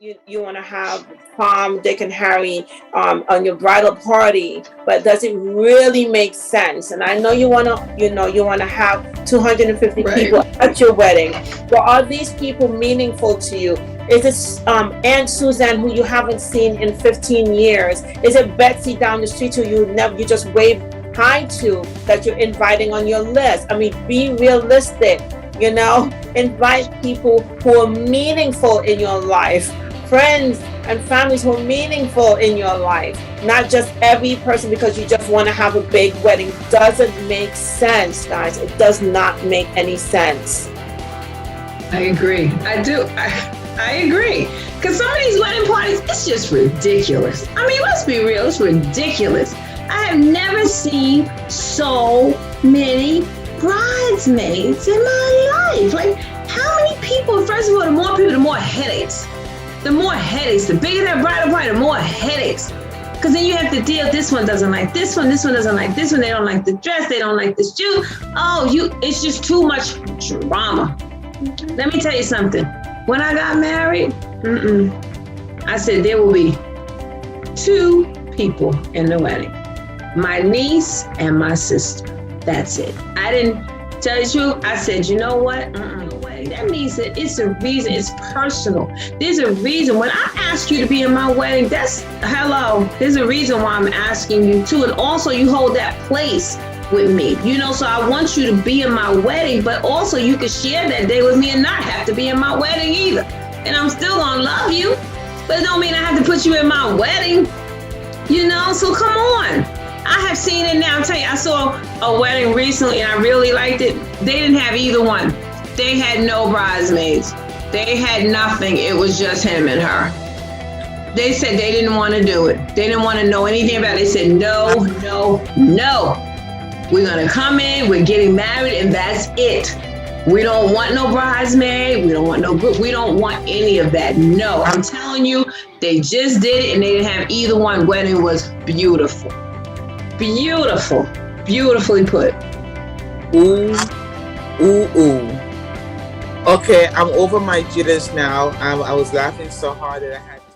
you want to have Tom, Dick, and Harry on your bridal party, but does it really make sense? And I know you want to, you want to have 250 people at your wedding, but are these people meaningful to you? Is it Aunt Suzanne, who you haven't seen in 15 years? Is it Betsy down the street who you just wave hi to, that you're inviting on your list? I mean, be realistic. Invite people who are meaningful in your life, friends and families who are meaningful in your life, not just every person because you just want to have a big wedding. Doesn't make sense, guys. It does not make any sense. I agree. I do. I agree. Because some of these wedding parties, it's just ridiculous. I mean, let's be real. It's ridiculous. I have never seen so many bridesmaids in my life. Like, how many people? First of all, the more people, the more headaches. The more headaches. The bigger that bridal party, the more headaches. Because then you have to deal. This one doesn't like this one. This one doesn't like this one. They don't like the dress. They don't like this Jew. It's just too much drama. Let me tell you something. When I got married, I said there will be 2 people in the wedding. My niece and my sister. That's it. I didn't tell you the truth. I said, you know what? That means that it's a reason. It's personal. There's a reason. When I ask you to be in my wedding, there's a reason why I'm asking you to. And also you hold that place with me, so I want you to be in my wedding, but also you can share that day with me and not have to be in my wedding either. And I'm still gonna love you, but it don't mean I have to put you in my wedding, so come on. I have seen it now. I'll tell you, I saw a wedding recently and I really liked it. They didn't have either one. They had no bridesmaids. They had nothing. It was just him and her. They said they didn't want to do it. They didn't want to know anything about it. They said, no. We're going to come in, we're getting married, and that's it. We don't want no bridesmaid. We don't want no group. We don't want any of that. No, I'm telling you, they just did it and they didn't have either one. Wedding was beautiful. Beautiful. Beautifully put. Ooh. Okay, I'm over my jitters now. I was laughing so hard that I had to.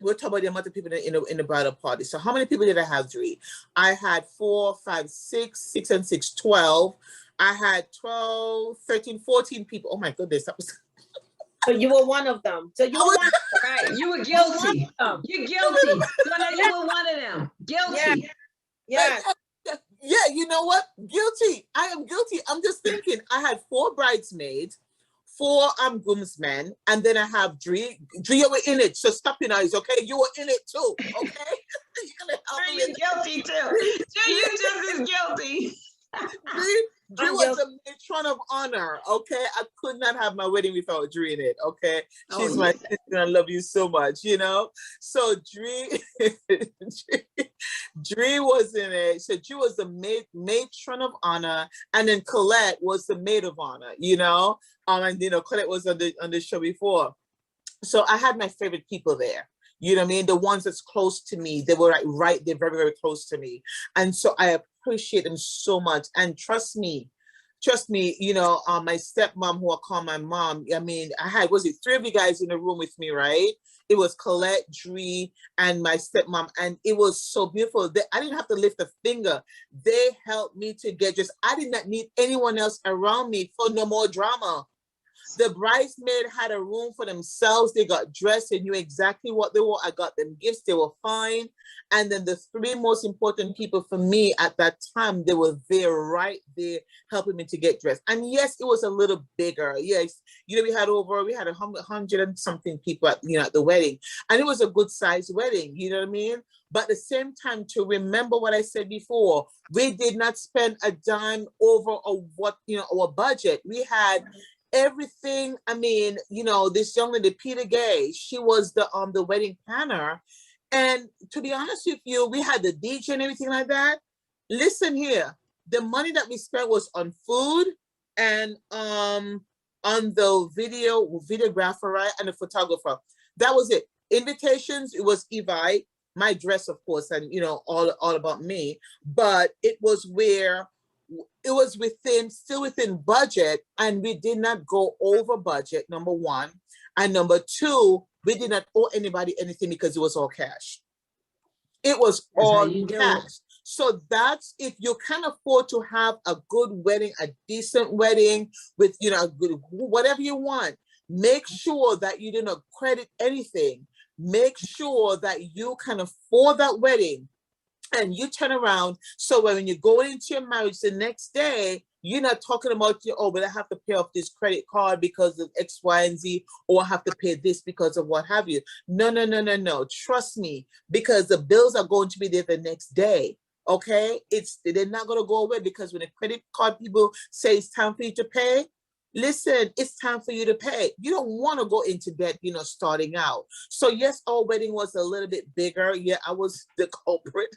We'll talk about the amount of people in the bridal party. So how many people did I have, Dre? I had 4, 5, 6 and 6, 12. I had 12, 13, 14 people. Oh my goodness, that was... So you were one of them. So you were one of them. Right, you were guilty. You're guilty. So now you were one of them. Guilty. Yeah. Yeah, you know what? Guilty. I am guilty. I'm just thinking, I had 4 bridesmaids, 4 groomsmen, and then I have Dre. Dre, you were in it, so stop your eyes, okay? You were in it too, okay? You're guilty too. You're just as guilty. Dre was the matron of honor. Okay, I could not have my wedding without Dre in it. Okay, she's my sister. I love you so much. You know, so Dre, Dre was in it. So Dre was the matron of honor, and then Colette was the maid of honor. You know, and you know Colette was on the show before. So I had my favorite people there. You know what I mean? The ones that's close to me, they were right, they're very, very close to me. And so I appreciate them so much. And trust me, you know, my stepmom, who I call my mom, I mean, I had, was it 3 of you guys in the room with me, right? It was Colette, Dre, and my stepmom. And it was so beautiful. I didn't have to lift a finger. They helped me to get dressed. I did not need anyone else around me for no more drama. The bridesmaid had a room for themselves. They got dressed. They knew exactly what they were. I got them gifts. They were fine. And then the 3 most important people for me at that time, they were there, right there, helping me to get dressed. And yes, it was a little bigger. Yes, you know, we had 100 and something people at, you know, at the wedding. And it was a good sized wedding, you know what I mean? But at the same time, to remember what I said before, we did not spend a dime over our budget. We had everything. I mean, you know, this young lady, Pt3, she was the wedding planner. And to be honest with you, we had the DJ and everything like that. Listen here, the money that we spent was on food and on the videographer, right, and the photographer. That was it. Invitations, it was Evite, my dress, of course, and you know, all about me. But it was still within budget, and we did not go over budget, number 1. And number 2, we did not owe anybody anything because it was all cash. It was all cash. So that's, if you can afford to have a good wedding, a decent wedding with, you know, whatever you want, make sure that you do not credit anything. Make sure that you can afford that wedding. And you turn around, so when you go into your marriage the next day, you're not talking about, but I have to pay off this credit card because of X, Y, and Z, or I have to pay this because of what have you. No. Trust me, because the bills are going to be there the next day. Okay, they're not going to go away, because when the credit card people say it's time for you to pay, listen, it's time for you to pay. You don't want to go into debt, you know, starting out. So yes, our wedding was a little bit bigger. Yeah, I was the culprit,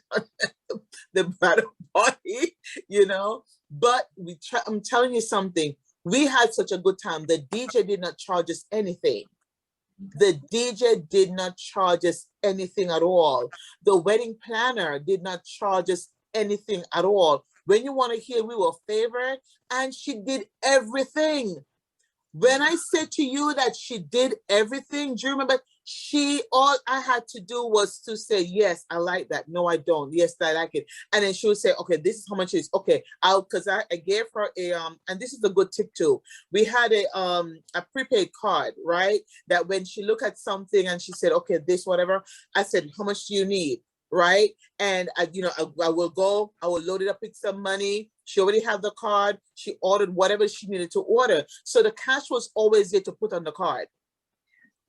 the bridal party, you know. But I'm telling you something. We had such a good time. The DJ did not charge us anything. The DJ did not charge us anything at all. The wedding planner did not charge us anything at all. When you want to hear, we were favored, and she did everything. When I said to you that she did everything, do you remember? All I had to do was to say, yes, I like that. No, I don't. Yes, I like it. And then she would say, okay, this is how much it is. Okay, because I gave her and this is a good tip too. We had a prepaid card, right? That when she looked at something and she said, okay, this, whatever, I said, how much do you need? Right? And I will load it up with some money. She already had the card. She ordered whatever she needed to order. So the cash was always there to put on the card.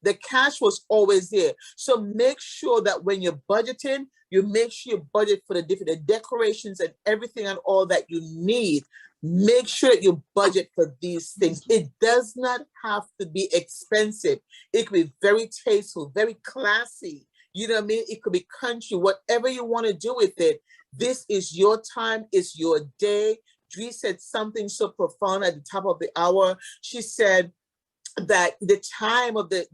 The cash was always there. So make sure that when you're budgeting, you make sure you budget for the decorations and everything and all that you need. Make sure that you budget for these things. It does not have to be expensive. It could be very tasteful, very classy. You know what I mean? It could be country, whatever you want to do with it. This is your time. It's your day. Dre said something so profound at the top of the hour. She said that the time of the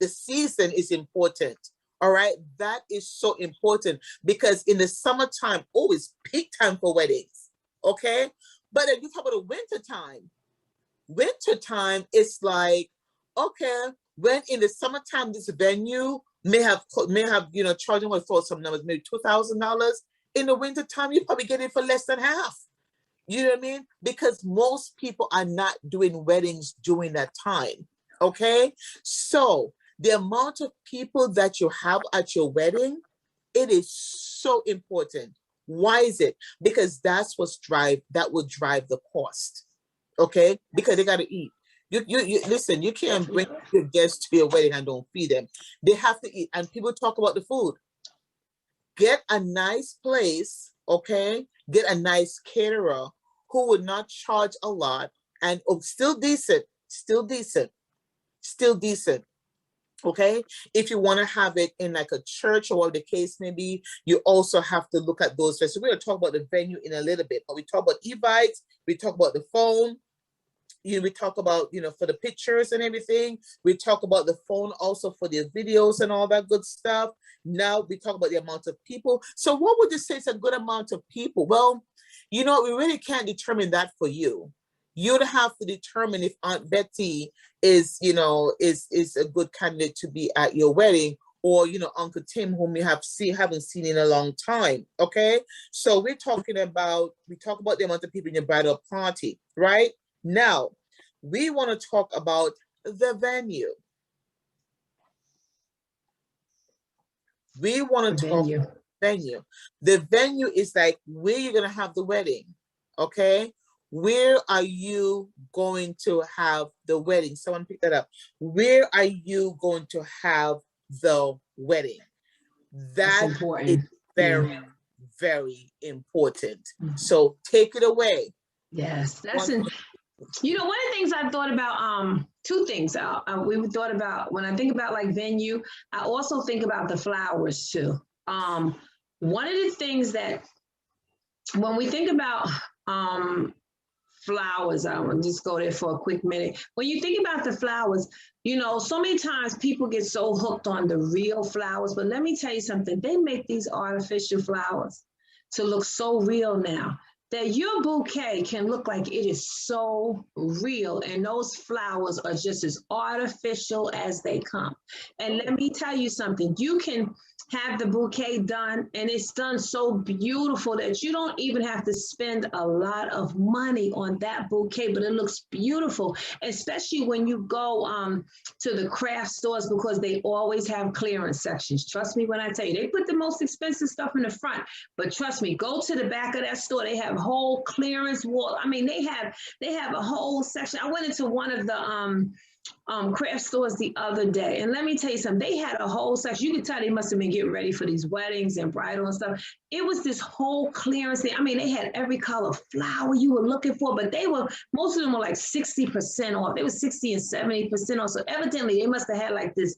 season is important. All right. That is so important, because in the summertime, it's peak time for weddings. Okay. But then you talk about the winter time. Winter time is like, okay, when in the summertime, this venue may have charging what for some numbers, maybe $2,000. In the winter time, you probably get it for less than half. You know what I mean? Because most people are not doing weddings during that time. Okay, so the amount of people that you have at your wedding, it is so important. Why is it? Because that will drive the cost. Okay, because they got to eat. You listen, you can't bring your guests to your wedding and don't feed them. They have to eat. And people talk about the food. Get a nice place, okay? Get a nice caterer who would not charge a lot and still decent, still decent, still decent. Okay, if you want to have it in like a church or whatever the case may be, you also have to look at those. So we're going to talk about the venue in a little bit, but we talk about Evites, we talk about the phone, we talk about, for the pictures and everything. We talk about the phone also for the videos and all that good stuff. Now we talk about the amount of people. So what would you say is a good amount of people? Well, we really can't determine that for you. You'd have to determine if Aunt Betty is a good candidate to be at your wedding, or Uncle Tim, whom you haven't seen in a long time. Okay, so we talk about the amount of people in your bridal party, right? Now we want to talk about the venue. We want to talk about venue. The venue is like where you're gonna have the wedding. Okay, where are you going to have the wedding? Someone pick that up. Where are you going to have the wedding? That's important. Is very, very important. So take it away. Yes, that's one of the things I thought about. Two things we thought about when I think about like venue. I also think about the flowers too. One of the things that when we think about flowers, I want to just go there for a quick minute. When you think about the flowers, so many times people get so hooked on the real flowers, but let me tell you something, they make these artificial flowers to look so real now that your bouquet can look like it is so real, and those flowers are just as artificial as they come. And let me tell you something, you can have the bouquet done and it's done so beautiful that you don't even have to spend a lot of money on that bouquet, but it looks beautiful, especially when you go to the craft stores, because they always have clearance sections. Trust me when I tell you, they put the most expensive stuff in the front, but trust me, go to the back of that store, they have whole clearance wall. I mean, they have a whole section. I went into one of the craft stores the other day, and let me tell you something, they had a whole section. You could tell they must have been getting ready for these weddings and bridal and stuff. It was this whole clearance thing. I mean, they had every color flower you were looking for, but most of them were like 60% off. They were 60 and 70% off. So evidently they must have had like this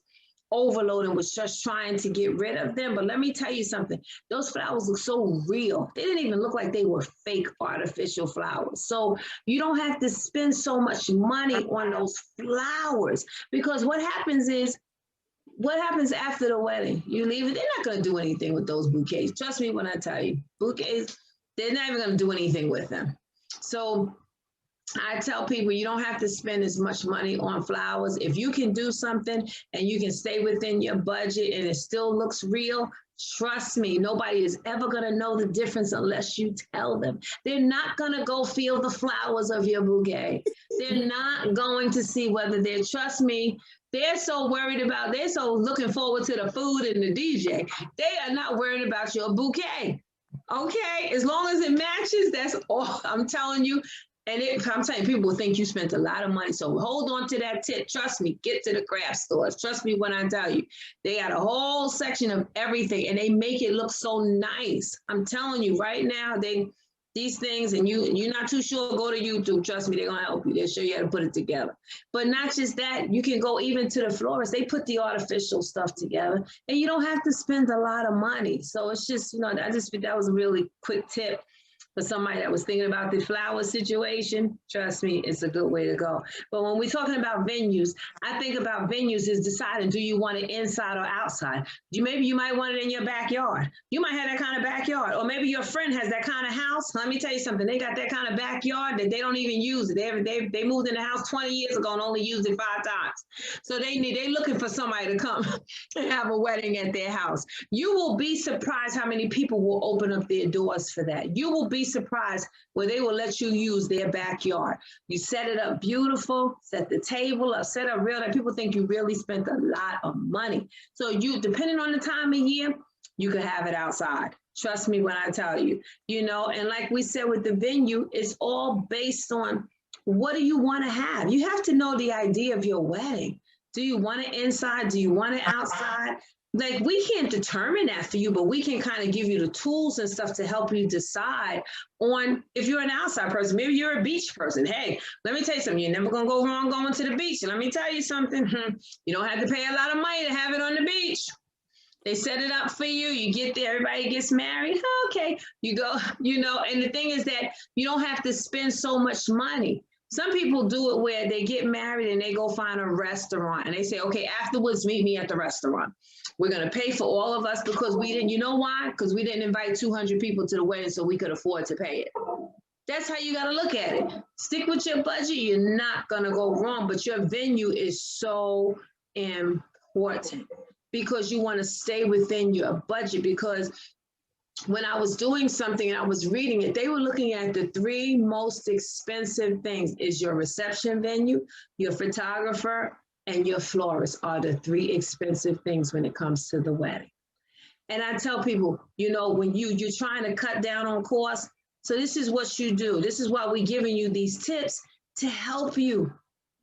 overload and was just trying to get rid of them. But let me tell you something, those flowers look so real. They didn't even look like they were fake artificial flowers. So you don't have to spend so much money on those flowers, because what happens after the wedding? You leave it, they're not going to do anything with those bouquets. Trust me when I tell you, bouquets, they're not even going to do anything with them. So I tell people you don't have to spend as much money on flowers. If you can do something and you can stay within your budget and it still looks real, trust me, nobody is ever going to know the difference unless you tell them. They're not going to go feel the flowers of your bouquet. They're not going to see whether trust me, they're so looking forward to the food and the DJ. They are not worried about your bouquet. Okay, as long as it matches, that's all I'm telling you. And I'm telling you, people will think you spent a lot of money. So hold on to that tip. Trust me, get to the craft stores. Trust me when I tell you, they got a whole section of everything and they make it look so nice. I'm telling you right now, these things, and you're not too sure, go to YouTube. Trust me, they're going to help you. They'll show you how to put it together. But not just that, you can go even to the florists. They put the artificial stuff together and you don't have to spend a lot of money. So it's just, I just think that was a really quick tip for somebody that was thinking about the flower situation. Trust me, it's a good way to go. But when we're talking about venues, I think about venues is deciding, do you want it inside or outside? Maybe you might want it in your backyard. You might have that kind of backyard, or maybe your friend has that kind of house. Let me tell you something, they got that kind of backyard that they don't even use it. They moved in the house 20 years ago and only used it 5 times. So they're looking for somebody to come and have a wedding at their house. You will be surprised how many people will open up their doors for that. You will be surprised where they will let you use their backyard. You set it up beautiful, set the table up, set up real, that people think you really spent a lot of money. So depending on the time of year, you could have it outside. Trust me when I tell you, and like we said with the venue, it's all based on what do you want to have? You have to know the idea of your wedding. Do you want it inside? Do you want it outside? like we can't determine that for you, but we can kind of give you the tools and stuff to help you decide on if you're an outside person. Maybe you're a beach person. Hey, let me tell you something. You're never going to go wrong going to the beach. And let me tell you something. You don't have to pay a lot of money to have it on the beach. They set it up for you. You get there, everybody gets married. Okay, you go, and the thing is that you don't have to spend so much money. Some people do it where they get married and they go find a restaurant and they say, okay, afterwards, meet me at the restaurant. We're going to pay for all of us because we didn't, you know why? Because we didn't invite 200 people to the wedding so we could afford to pay it. That's how you got to look at it. Stick with your budget. You're not going to go wrong, but your venue is so important because you want to stay within your budget. Because when I was doing something and I was reading it, they were looking at the 3 most expensive things is your reception venue, your photographer, and your florist are the 3 expensive things when it comes to the wedding. And I tell people, when you're trying to cut down on costs, so this is what you do. This is why we're giving you these tips to help you,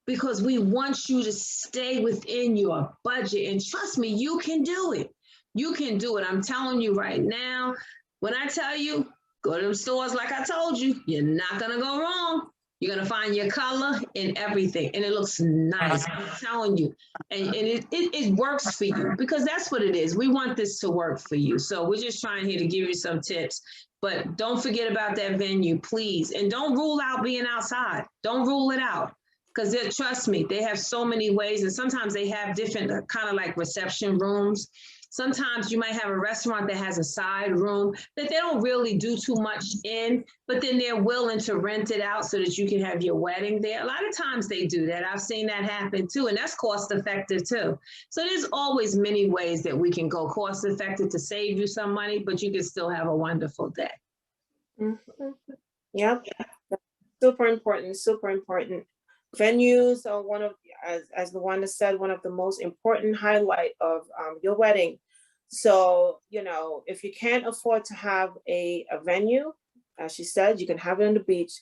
because we want you to stay within your budget. And trust me, you can do it. You can do it. I'm telling you right now, when I tell you, go to them stores like I told you, you're not going to go wrong. You're going to find your color in everything. And it looks nice. I'm telling you. And it works for you because that's what it is. We want this to work for you. So we're just trying here to give you some tips. But don't forget about that venue, please. And don't rule out being outside. Don't rule it out. Because trust me, they have so many ways. And sometimes they have different kind of like reception rooms. Sometimes you might have a restaurant that has a side room that they don't really do too much in, but then they're willing to rent it out so that you can have your wedding there. A lot of times they do that. I've seen that happen too, and that's cost effective too. So there's always many ways that we can go cost effective to save you some money, but you can still have a wonderful day. Mm-hmm. Yep. Super important, super important. Venues are one of, as the one that said, one of the most important highlight of your wedding. So, if you can't afford to have a venue, as she said, you can have it on the beach.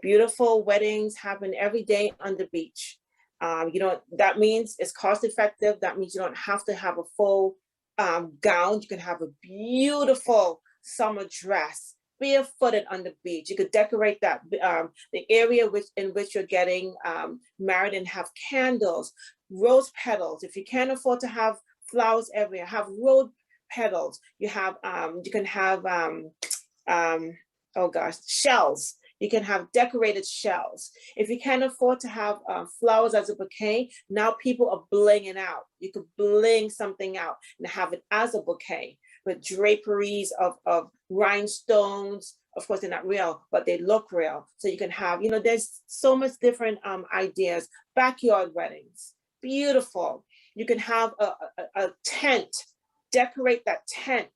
Beautiful weddings happen every day on the beach. That means it's cost effective. That means you don't have to have a full gown. You can have a beautiful summer dress, barefooted on the beach. You could decorate that the area in which you're getting married and have candles, rose petals. If you can't afford to have flowers everywhere, have rose petals. You can have shells. You can have decorated shells. If you can't afford to have flowers as a bouquet, now people are blinging out. You could bling something out and have it as a bouquet with draperies of rhinestones. Of course, they're not real, but they look real. So you can have, there's so much different ideas. Backyard weddings, beautiful. You can have a tent, decorate that tent,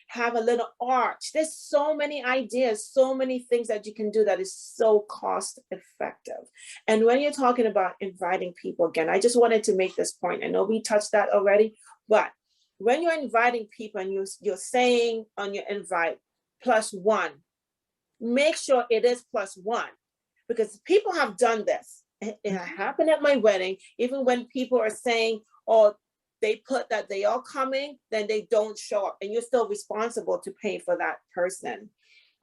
have a little arch. There's so many ideas, so many things that you can do that is so cost effective. And when you're talking about inviting people, again, I just wanted to make this point. I know we touched that already, but when you're inviting people and you're saying on your invite +1, make sure it is +1, because people have done this. It happened at my wedding, even when people are saying, oh, they put that they are coming, then they don't show up, and you're still responsible to pay for that person.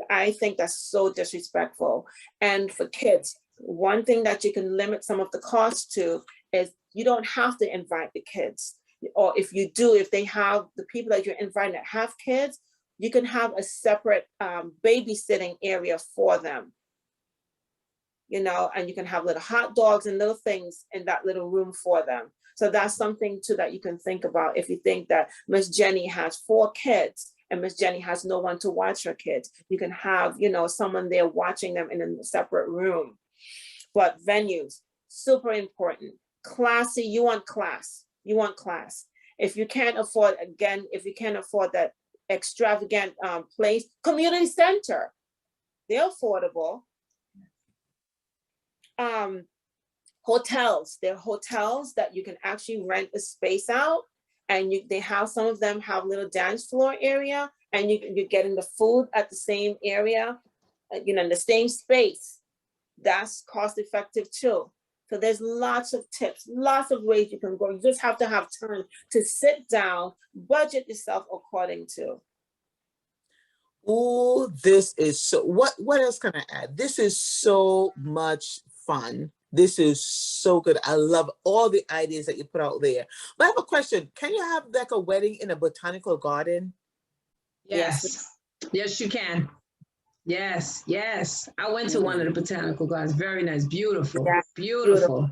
I think that's so disrespectful. And for kids, one thing that you can limit some of the costs to is you don't have to invite the kids. Or if you do, if they have the people that you're inviting that have kids, you can have a separate babysitting area for them. And you can have little hot dogs and little things in that little room for them. So that's something too that you can think about if you think that Miss Jenny has 4 kids and Miss Jenny has no one to watch her kids. You can have, someone there watching them in a separate room. But venues, super important. Classy, you want class. You want class. If you can't afford, that extravagant place, community center, they're affordable. Hotels, there are hotels that you can actually rent a space out, and they have, some of them have little dance floor area, and you're getting the food at the same area, in the same space. That's cost effective too. So there's lots of tips, lots of ways you can go. You just have to have time to sit down, budget yourself according to. Oh, this is so, what else can I add? This is so much fun. This is so good. I love all the ideas that you put out there. But I have a question. Can you have like a wedding in a botanical garden? Yes. Yes, you can. Yes, yes. I went to one of the botanical gardens. Very nice. Beautiful. Yeah, Beautiful.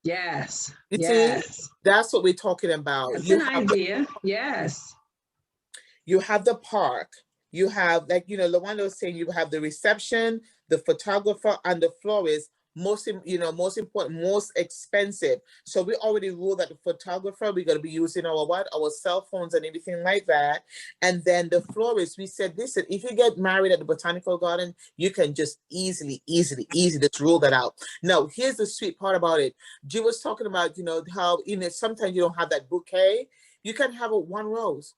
Yes. You Yes. see, that's what we're talking about. That's You an have idea. Yes. you have the park. You have, like, you know, Lawanda was saying, you have the reception, the photographer, and the florist. Most important, most expensive. So we already ruled that the photographer, we're going to be using our cell phones and everything like that. And then the florist, we said, listen, if you get married at the botanical garden, you can just easily just rule that out. Now, here's the sweet part about it. Jill was talking about, you know, how, you know, sometimes you don't have that bouquet. You can have a one rose.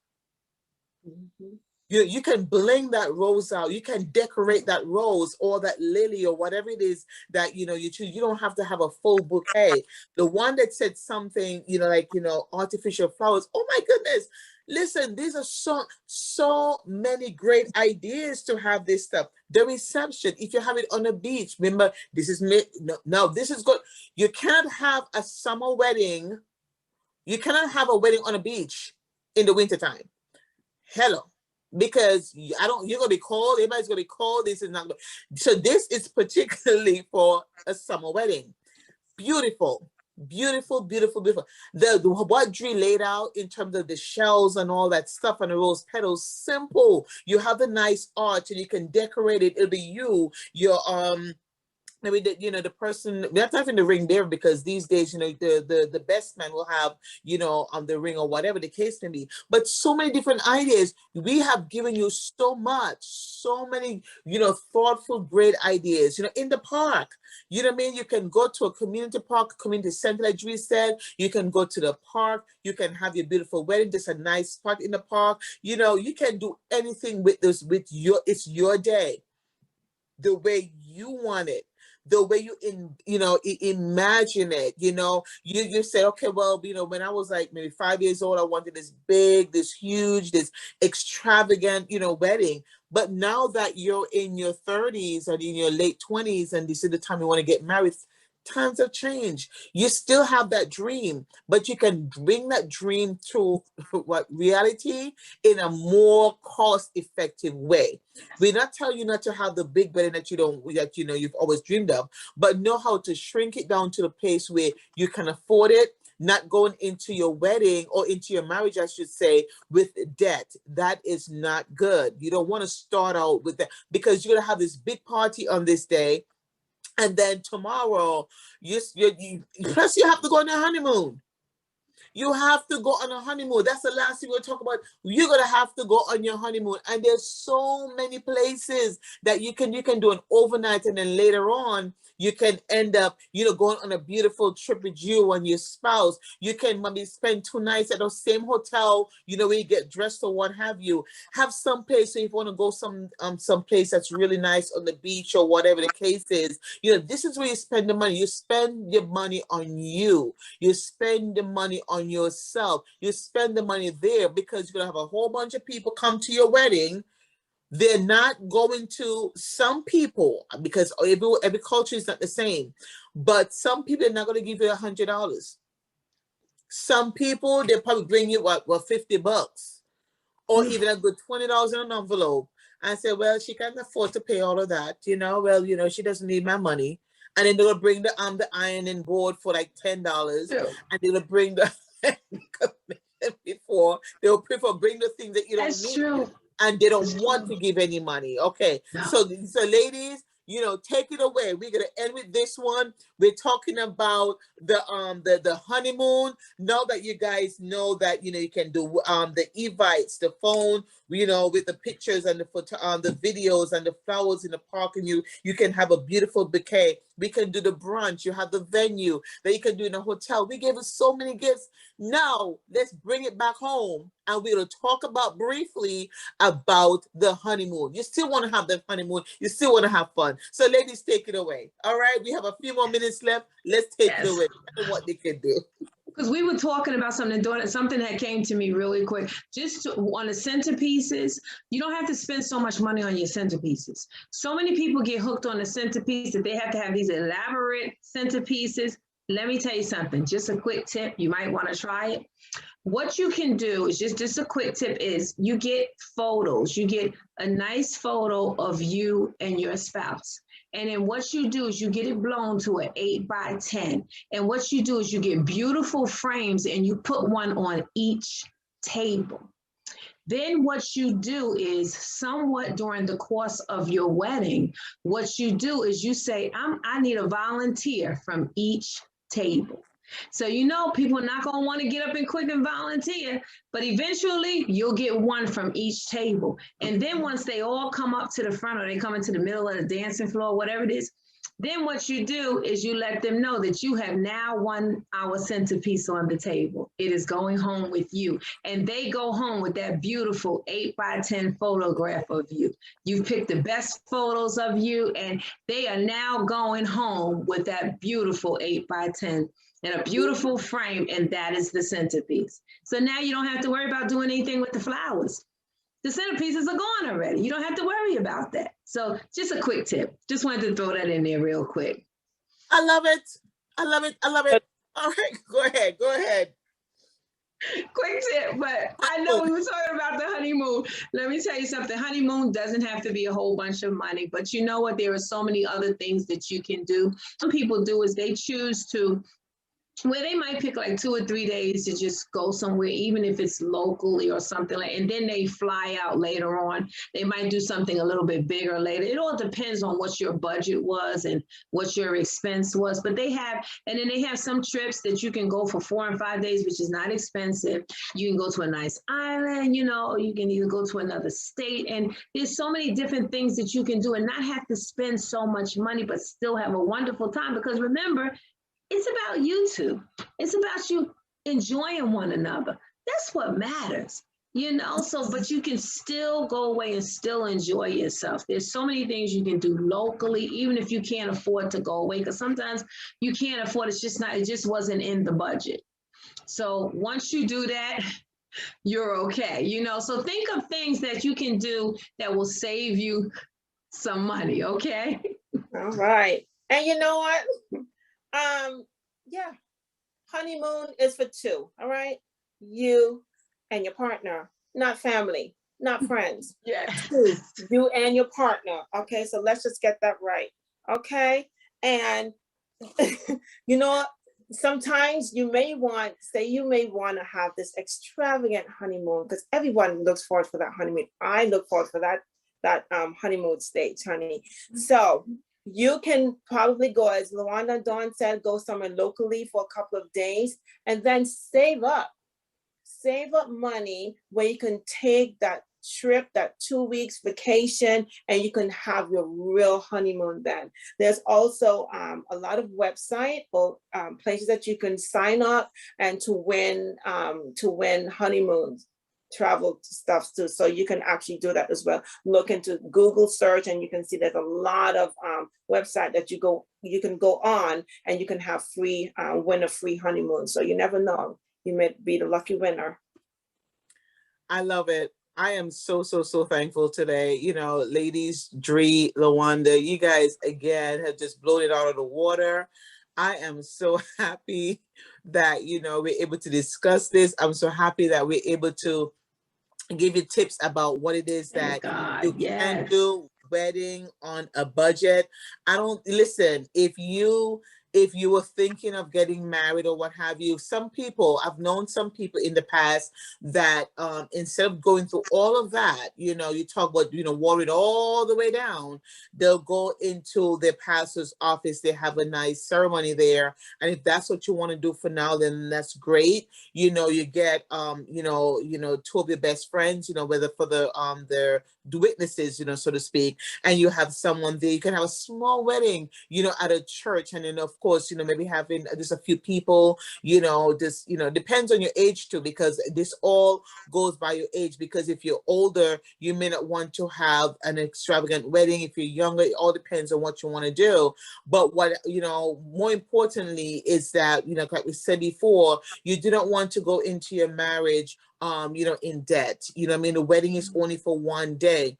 Mm-hmm. You can bling that rose out. You can decorate that rose or that lily or whatever it is that, you know, you choose. You don't have to have a full bouquet. The one that said something, you know, like, you know, artificial flowers. Oh my goodness. Listen, these are so many great ideas to have this stuff. The reception, if you have it on a beach, remember, this is no, this is good. You cannot have a summer wedding. You cannot have a wedding on a beach in the wintertime. Hello. Because you're gonna be cold, everybody's gonna be cold. This is not good. So this is particularly for a summer wedding. Beautiful, beautiful, beautiful, beautiful. What Dre laid out in terms of the shells and all that stuff and the rose petals, simple. You have the nice arch and you can decorate it. It'll be your maybe the person, we're not having the ring there, because these days, you know, the best man will have, you know, the ring or whatever the case may be. But so many different ideas. We have given you so many, you know, thoughtful, great ideas, you know, in the park. You know what I mean? You can go to a community park, community center, like Dre said. You can go to the park. You can have your beautiful wedding, just a nice spot in the park. You know, you can do anything with this, it's your day, the way you want it, the way you imagine it. You know, you say, okay, well, you know, when I was like maybe 5 years old, I wanted this big, this huge, this extravagant, you know, wedding. But now that you're in your 30s and in your late 20s, and this is the time you want to get married, times have changed. You still have that dream, but you can bring that dream to reality in a more cost-effective way. We're not telling you not to have the big wedding that you've always dreamed of, but know how to shrink it down to the place where you can afford it, not going into your wedding or into your marriage, I should say, with debt. That is not good. You don't want to start out with that, because you're going to have this big party on this day, and then tomorrow, plus you have to go on a honeymoon. You have to go on a honeymoon. That's the last thing we'll talk about. You're gonna have to go on your honeymoon, and there's so many places that you can do an overnight, and then later on you can end up, you know, going on a beautiful trip with you and your spouse. You can maybe spend 2 nights at the same hotel, you know, where you get dressed or what have you. Have some place, so if you want to go some place that's really nice on the beach or whatever the case is, you know, this is where you spend the money. You spend your money on you. You spend the money on yourself. You spend the money there, because you're gonna have a whole bunch of people come to your wedding. They're not going to, some people, because every culture is not the same, but some people are not going to give you $100. Some people, they'll probably bring you what $50, or even a good $20 in an envelope, and say, well, she can't afford to pay all of that, you know, well, you know, she doesn't need my money. And then they'll bring the ironing board for like $10, and they'll bring the before they'll prefer bring the things that you don't That's need. true. And they don't want to give any money. Okay. No. So ladies, you know, take it away. We're gonna end with this one. We're talking about the honeymoon. Now that you guys know that, you know, you can do the evites, the phone, you know, with the pictures and the videos and the flowers in the park, and you can have a beautiful bouquet. We can do the brunch. You have the venue that you can do in a hotel. We gave us so many gifts. Now let's bring it back home and we're going to talk about briefly about the honeymoon. You still want to have the honeymoon. You still want to have fun. So ladies, take it away. All right. We have a few more minutes left. Let's take it away. Tell them what they can do. Because we were talking about something that came to me really quick. Just on the centerpieces, you don't have to spend so much money on your centerpieces. So many people get hooked on the centerpiece that they have to have these elaborate centerpieces. Let me tell you something, just a quick tip. You might want to try it. What you can do is just a quick tip is you get photos. You get a nice photo of you and your spouse. And then what you do is you get it blown to an 8x10. And what you do is you get beautiful frames and you put one on each table. Then what you do is somewhat during the course of your wedding, what you do is you say, I need a volunteer from each table. So, you know, people are not going to want to get up and quick and volunteer, but eventually you'll get one from each table. And then once they all come up to the front or they come into the middle of the dancing floor, whatever it is, then what you do is you let them know that you have now won our centerpiece on the table. It is going home with you. And they go home with that beautiful 8x10 photograph of you. You've picked the best photos of you, and they are now going home with that beautiful 8x10 and a beautiful frame, and that is the centerpiece. So now you don't have to worry about doing anything with the flowers. The centerpieces are gone already. You don't have to worry about that. So just a quick tip. Just wanted to throw that in there real quick. I love it. I love it. I love it. All right, go ahead. Go ahead. Quick tip, but I know we were talking about the honeymoon. Let me tell you something. Honeymoon doesn't have to be a whole bunch of money, but you know what? There are so many other things that you can do. Some people do is they choose to where they might pick like 2 or 3 days to just go somewhere, even if it's locally or something like, and then they fly out later on. They might do something a little bit bigger later. It all depends on what your budget was and what your expense was. But they have, and then they have some trips that you can go for 4 and 5 days, which is not expensive. You can go to a nice island, you know, you can either go to another state. And there's so many different things that you can do and not have to spend so much money, but still have a wonderful time. Because remember, it's about you two. It's about you enjoying one another. That's what matters, you know? So, but you can still go away and still enjoy yourself. There's so many things you can do locally, even if you can't afford to go away, because sometimes you can't afford, it just wasn't in the budget. So once you do that, you're okay, you know? So think of things that you can do that will save you some money, okay? All right. And you know what? Yeah, honeymoon is for two, all right? You and your partner, not family, not friends. Yeah. Two, you and your partner. Okay, so let's just get that right. Okay, and you know, sometimes you may want to have this extravagant honeymoon because everyone looks forward for that honeymoon. I look forward for that honeymoon stage, honey. So you can probably go, as Luanda Dawn said, go somewhere locally for a couple of days and then save up money where you can take that trip, that 2 weeks vacation, and you can have your real honeymoon then. There's also a lot of websites or places that you can sign up and to win honeymoons. Travel stuff too, so you can actually do that as well. Look into Google search and you can see there's a lot of website that you can go on and you can have win a free honeymoon. So you never know, you may be the lucky winner. I love it. I am so thankful today. You know, ladies, Dree, Lawanda, you guys again have just blown it out of the water. I am so happy that, you know, we're able to discuss this. I'm so happy that we're able to give you tips about what it is that you can do wedding on a budget. Listen, if you were thinking of getting married or what have you, I've known some people in the past that instead of going through all of that, you know, you talk about, you know, worried all the way down, they'll go into their pastor's office. They have a nice ceremony there. And if that's what you want to do for now, then that's great. You know, you get, you know, 2 of your best friends, you know, whether for their witnesses, you know, so to speak, and you have someone there. You can have a small wedding, you know, at a church, and then of of course, maybe having just a few people, just, depends on your age too, because this all goes by your age. Because if you're older, you may not want to have an extravagant wedding. If you're younger, it all depends on what you want to do. But what, more importantly is that, like we said before, you do not want to go into your marriage, in debt. The wedding is only for one day.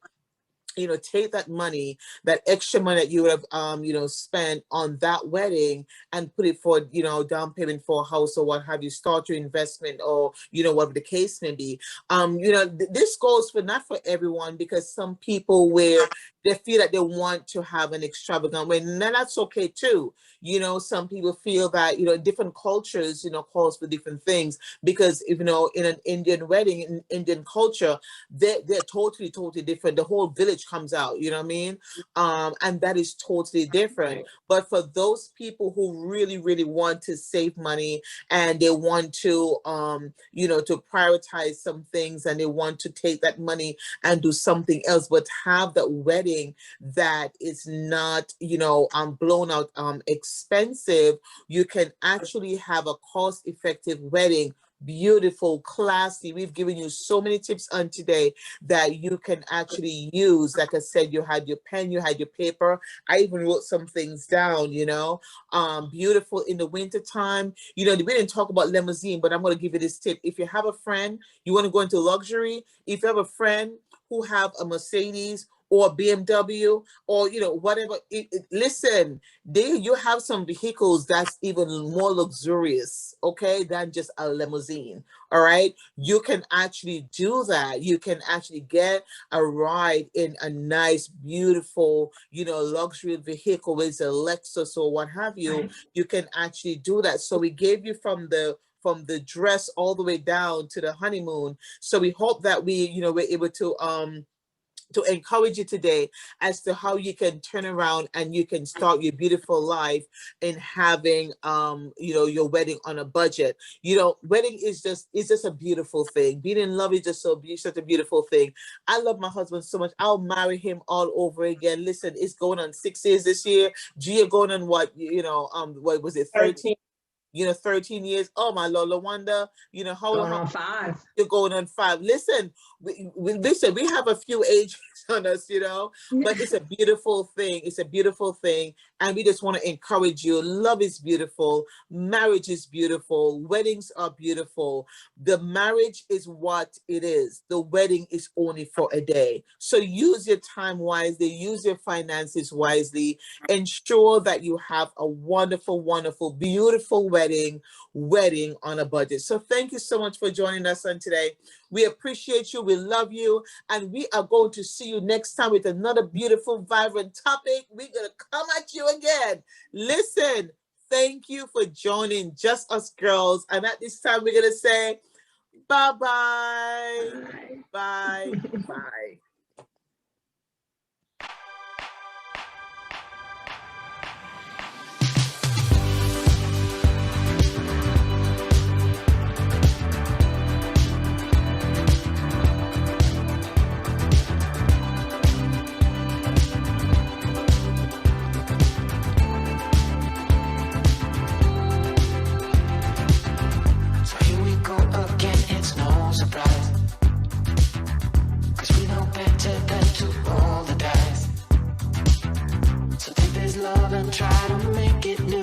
Take that money, that extra money that you would have, spent on that wedding, and put it for, down payment for a house or what have you. Start your investment, or, whatever the case may be. This goes for not for everyone, because some people where they feel that they want to have an extravagant wedding, and that's okay too. Some people feel that, different cultures, calls for different things, because if, in an Indian wedding, in Indian culture, they're totally, totally different. The whole village comes out, you know what I mean? And that is totally different. Right. But for those people who really, really want to save money, and they want to, to prioritize some things, and they want to take that money and do something else, but have that wedding that is not, blown out, expensive, you can actually have a cost-effective wedding. Beautiful, classy. We've given you so many tips on today that you can actually use. Like I said, you had your pen, you had your paper. I even wrote some things down, beautiful in the winter time. We didn't talk about limousine, but I'm going to give you this tip. If you have a friend, you want to go into luxury, if you have a friend who have a Mercedes or BMW, or whatever, listen, you have some vehicles that's even more luxurious, okay, than just a limousine. All right, you can actually do that. You can actually get a ride in a nice, beautiful, luxury vehicle, whether it's a Lexus or what have you. Right. You can actually do that. So we gave you from the dress all the way down to the honeymoon. So we hope that we're able to encourage you today as to how you can turn around and you can start your beautiful life in having your wedding on a budget. Wedding is just a beautiful thing. Being in love is just such a beautiful thing. I love my husband so much. I'll marry him all over again. Listen, it's going on 6 years this year. Gia going on what was it, 13? 13 years. Oh my Lord, Lawanda, how Going on 5. you're going on 5. Listen, we have a few ages on us, but it's a beautiful thing. It's a beautiful thing. And we just want to encourage you. Love is beautiful. Marriage is beautiful. Weddings are beautiful. The marriage is what it is. The wedding is only for a day. So use your time wisely. Use your finances wisely. Ensure that you have a wonderful, wonderful, beautiful wedding on a budget. So thank you so much for joining us on today. We appreciate you. We love you. And we are going to see you next time with another beautiful, vibrant topic. We're going to come at you again. Listen, thank you for joining Just Us Girls. And at this time, we're going to say bye-bye. Bye. Bye. Try to make it new.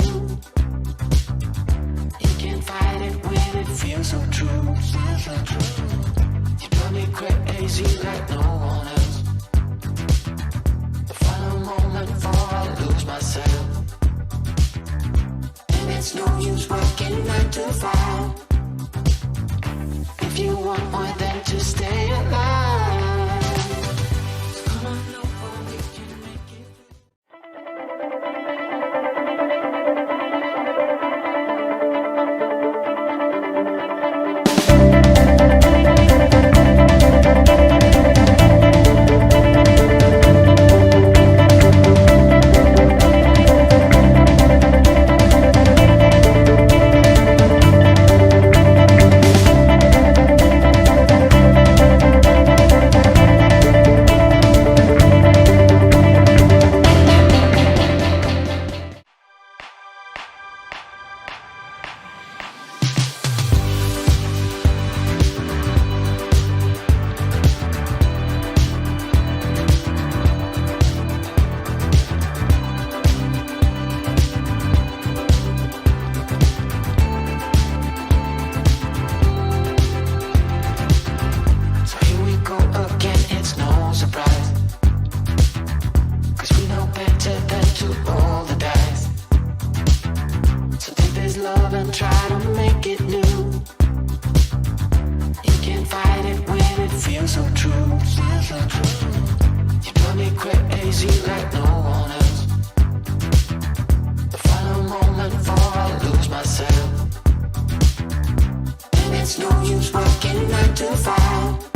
You can't fight it when it feels so true. You drive me crazy like no one else. The final moment before I lose myself. And it's no use working 9 to 5 if you want more than to stay alive. So come on over, we can make it. feels so true. You drive me crazy like no one else. The final moment before I lose myself. And it's no use working 9 to 5.